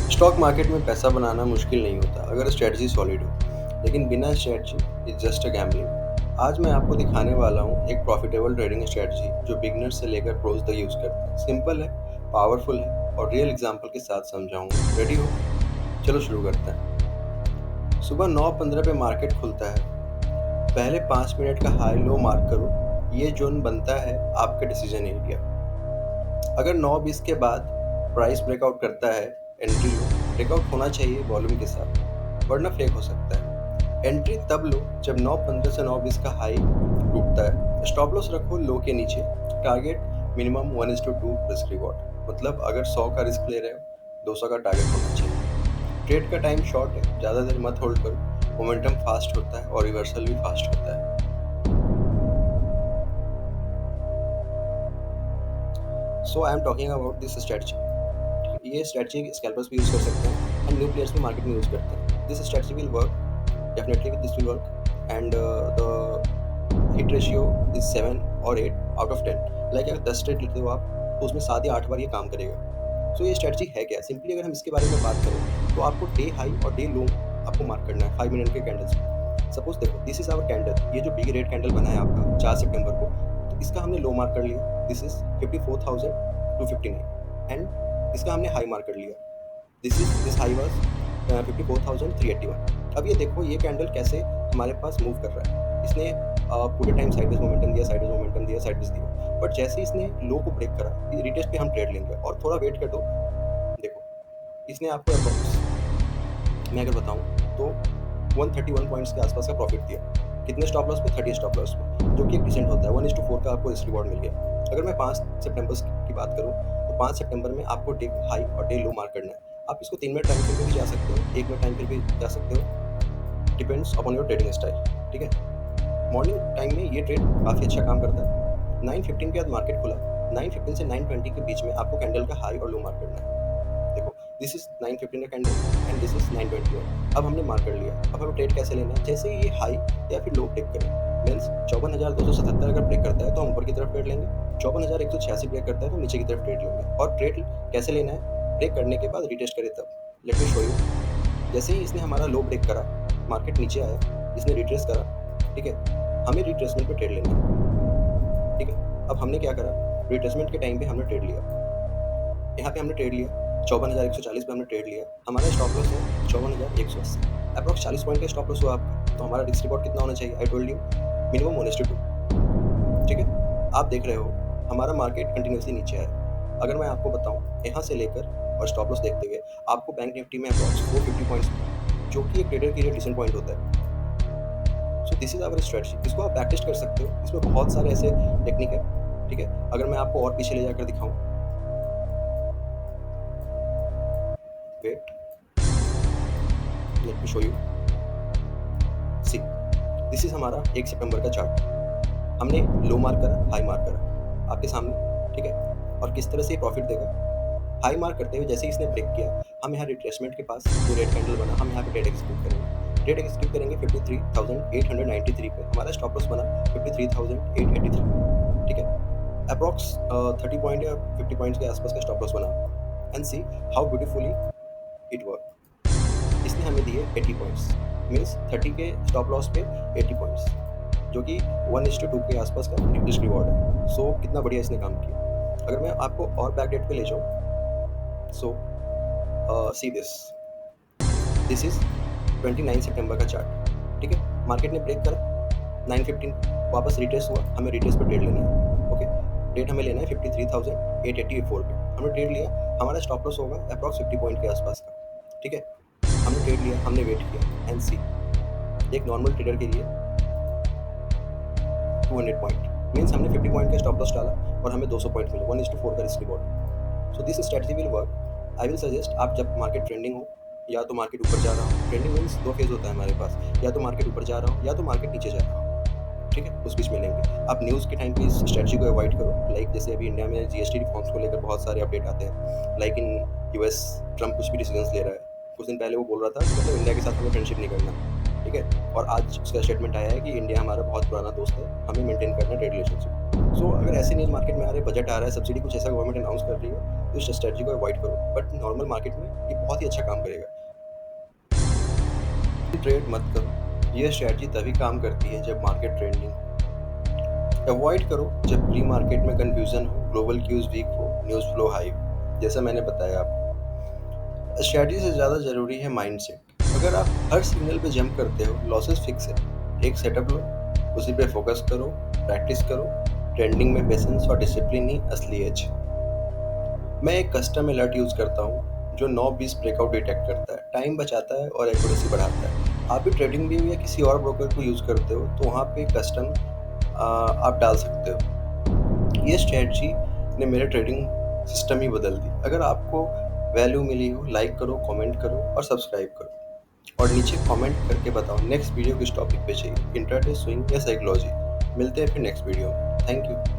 Stock market में पैसा बनाना मुश्किल नहीं होता अगर स्ट्रेटजी सॉलिड हो, लेकिन बिना strategy is just a gambling. आज मैं आपको दिखाने वाला हूँ एक प्रॉफिटेबल ट्रेडिंग स्ट्रेटजी जो बिगनर से लेकर प्रोज तक यूज करते हैं। सिंपल है, पावरफुल है और रियल एग्जांपल के साथ समझाऊंगा। रेडी हो? चलो शुरू करते हैं। सुबह 9:15 पे मार्केट खुलता है। पहले 5 मिनट का हाई लो मार्क करो। ये जोन बनता है आपका डिसीजन एरिया। अगर 9:20 के बाद प्राइस ब्रेकआउट करता है, एंट्री लो। ब्रेकआउट होना चाहिए वॉल्यूम के साथ, वरना फेक हो सकता है। एंट्री तब लो जब 9:15 से 9:20 का हाई टूटता है। स्टॉप लॉस रखो लो के नीचे। टारगेट मिनिमम 1:2 रिस्क रिवॉर्ड, मतलब अगर 100 का रिस्क ले रहे हो, 200 का टारगेट होना चाहिए। ट्रेड का टाइम शॉर्ट है, ज़्यादा देर मत होल्ड करो। मोमेंटम फास्ट होता है और रिवर्सल भी फास्ट होता है। So I am talking about this strategy. ये स्ट्रेटजी स्कैल्पर्स भी यूज कर सकते हैं एंड न्यू प्लेयर्स भी मार्केट में यूज करते हैं। This strategy will work definitely, this will work and the hit ratio is 7 और 8 आउट ऑफ 10। लाइक अगर 10 ट्रेड लेते हो आप, तो उसमें 7 या 8 बार ये काम करेगा। सो ये स्ट्रेटजी है क्या? सिंपली अगर हम इसके बारे में बात करें तो आपको डे हाई और डे लो आपको मार्क करना है 5 मिनट के कैंडल्स। सपोज देखो, दिस इज आवर कैंडल। ये जो बिग रेड कैंडल बना है आपका 4 सितंबर को, तो इसका हमने लो मार्क कर लिया। दिस इज 54,259 एंड इसका हमने हाई मार्क कर लिया। This high was 54,381। अब ये देखो ये कैंडल कैसे हमारे पास मूव कर रहा है। इसने पूरे टाइम साइडवेज मोमेंटम दिया, साइडवेज मोमेंटम दिया, साइडवेज दिया, बट जैसे इसने लो को ब्रेक करा, रिटेस्ट पे हम ट्रेड लेंगे और थोड़ा वेट कर दो। देखो, इसने आपको अप्रॉक्स, मैं अगर बताऊं तो 131 पॉइंट्स के आसपास का प्रॉफिट दिया। कितने स्टॉप लॉस पे? 30 स्टॉप लॉस पे, जो कि एक डिसेंट होता है। 1:4 का आपको रिस्क रिवॉर्ड मिल गया। अगर मैं 5 सितंबर की बात करूं तो 5 सितंबर में आपको डे हाई और डे लो मार्क करना है। आप इसको 3 मिनट टाइम पीरियड पे भी जा सकते हो, 1 मिनट टाइम पीरियड पे भी जा सकते हो, depends upon your trading style. ठीक है। मॉर्निंग टाइम में ये ट्रेड काफ़ी अच्छा काम करता है। 9:15 के बाद मार्केट खुला। 9:15 से 9:20 के बीच में आपको कैंडल का हाई और लो मार्क करना है। देखो, दिस इज 9:15 का कैंडल एंड दिस इज 9:21। अब हमने मार्क कर लिया। अब हमें ट्रेड कैसे लेना है? जैसे ही ये हाई या फिर लो ब्रेक करे, मीन्स 54,277 अगर ब्रेक करता है तो हम ऊपर की तरफ ट्रेड लेंगे। 54,186 ब्रेक करता है तो नीचे की तरफ ट्रेड लेंगे। और ट्रेड कैसे लेना है? ब्रेक करने के बाद रिटेस्ट करे तब। Late me show you. जैसे ही इसने हमारा लो ब्रेक करा, मार्केट नीचे आया, इसने रिट्रेस करा। ठीक है, हमें रिट्रेसमेंट पे ट्रेड लेना है। ठीक है, अब हमने क्या करा? रिट्रेसमेंट के टाइम पे हमने ट्रेड लिया। यहाँ पे हमने ट्रेड लिया 54,140 पे हमने ट्रेड लिया। हमारा स्टॉप लॉस है 54,180। अप्रॉक्स 40 पॉइंट का स्टॉप लॉस हुआ आपका, तो हमारा रिस्क रिवॉर्ड कितना होना चाहिए? I told you minimum 1:2। ठीक है, आप देख रहे हो हमारा मार्केट कंटिन्यूसली नीचे आया। अगर मैं आपको बताऊं, यहाँ से लेकर और स्टॉप लॉस देखते हुए आपको बैंक निफ्टी में अप्रॉक्स 450 पॉइंट्स, जो कि एक ट्रेडर के लिए डिसेंट पॉइंट होता है। So this is our strategy. इसको आप प्रैक्टिस कर सकते हो। इसमें बहुत सारे ऐसे टेक्निक है। ठीक है, अगर मैं आपको और पीछे ले जाकर दिखाऊं, wait, let me show you. See, this is हमारा 1 सितंबर का चार्ट। हमने लो मार्क करा, हाई मार्क करा आपके सामने। ठीक है, और किस तरह से ये प्रॉफिट देगा? हाई मार्क करते हुए जैसे ही इसने ब्रेक किया, हम यहाँ रिट्रेसमेंट के पास जो रेड कैंडल बना, हम यहाँ पे ट्रेड एग्जीक्यूट करेंगे। ट्रेड एग्जीक्यूट करेंगे 53,893 पे। हमारा स्टॉप लॉस बना 53,883। ठीक है, अप्रॉक्स 30 पॉइंट या 50 पॉइंट्स के आसपास का स्टॉप लॉस बना। And see how beautifully it work. इसने हमें दिए 80 पॉइंट्स, मीन्स 30 के स्टॉप लॉस पे 80 पॉइंट्स, जो कि 1:2 के आसपास का रिस्क रिवॉर्ड है। सो कितना बढ़िया इसने काम किया। अगर मैं आपको और बैक डेट पे ले जाऊँ, सो सी दिस इज 29 सितंबर का चार्ट। ठीक है, मार्केट ने ब्रेक करा, 9:15 वापस रिट्रेस हुआ, हमें रिट्रेस पे ट्रेड लेना है। ओके, रेट हमें लेना है 53,884 पे। हमने ट्रेड लिया, हमारा स्टॉप लॉस होगा अप्रॉक्स 50 पॉइंट के आसपास का। ठीक है, हमने ट्रेड लिया, हमने वेट किया एंड सी, एक नॉर्मल ट्रेडर के लिए 200 पॉइंट, मीन्स हमने 50 पॉइंट का स्टॉप लॉस डाला और हमें 200 पॉइंट मिले, 1:4 का risk reward. So this strategy will work. I will suggest, आप जब मार्केट ट्रेंडिंग हो, या तो मार्केट ऊपर जा रहा हो, ट्रेंडिंग मीन्स 2 फेज होता है हमारे पास, या तो मार्केट ऊपर जा रहा हो या तो मार्केट नीचे जा रहा हो। ठीक है, उस बीच में लेंगे। आप न्यूज़ के टाइम पे इस स्ट्रेटजी को अवॉइड करो। लाइक जैसे अभी इंडिया में जीएसटी रिफॉर्म्स को लेकर बहुत सारे अपडेट आते हैं। लाइक इन यूएस, ट्रम्प कुछ भी डिसीजंस ले रहा है। कुछ दिन पहले वो बोल रहा था मतलब इंडिया के साथ हमें फ्रेंडशिप नहीं करना। ठीक है, और आज उसका स्टेटमेंट आया है कि इंडिया हमारा बहुत पुराना दोस्त है, हमें मेंटेन करना ट्रेड रिलेशनशिप। सो अगर ऐसे न्यूज़ मार्केट में आ रहे हैं, बजट आ रहा है, सब्सिडी कुछ ऐसा गवर्नमेंट अनाउंस कर रही है, तो इस स्ट्रैटेजी को अवॉइड करो। बट नॉर्मल मार्केट में ये बहुत ही अच्छा काम करेगा। ट्रेड मत करो। ये स्ट्रैटेजी तभी काम करती है जब मार्केट ट्रेंडिंग हो। अवॉइड करो जब प्री मार्केट में कंफ्यूजन हो, ग्लोबल क्यूज वीक हो, न्यूज़ फ्लो हाई हो। जैसा मैंने बताया आपको, स्ट्रैटेजी से ज़्यादा ज़रूरी है माइंडसेट। अगर आप हर सिग्नल पे जंप करते हो, लॉसेस फिक्स है। एक सेटअप लो, उसी पे फोकस करो, प्रैक्टिस करो। ट्रेंडिंग में पेशेंस और डिसिप्लिन ही असली एज। मैं एक कस्टम अलर्ट यूज़ करता हूँ जो 9-20 ब्रेकआउट डिटेक्ट करता है, टाइम बचाता है और एक्यूरेसी बढ़ाता है। आप भी ट्रेडिंग व्यू या किसी और ब्रोकर को यूज़ करते हो तो वहाँ पे कस्टम आप डाल सकते हो। ये स्ट्रेटजी ने मेरे ट्रेडिंग सिस्टम ही बदल दी। अगर आपको वैल्यू मिली हो, लाइक करो, कमेंट करो और सब्सक्राइब करो। और नीचे कमेंट करके बताओ नेक्स्ट वीडियो किस टॉपिक पे चाहिए, इंट्राडे, स्विंग या साइकोलॉजी। मिलते हैं फिर नेक्स्ट वीडियो में। Thank you.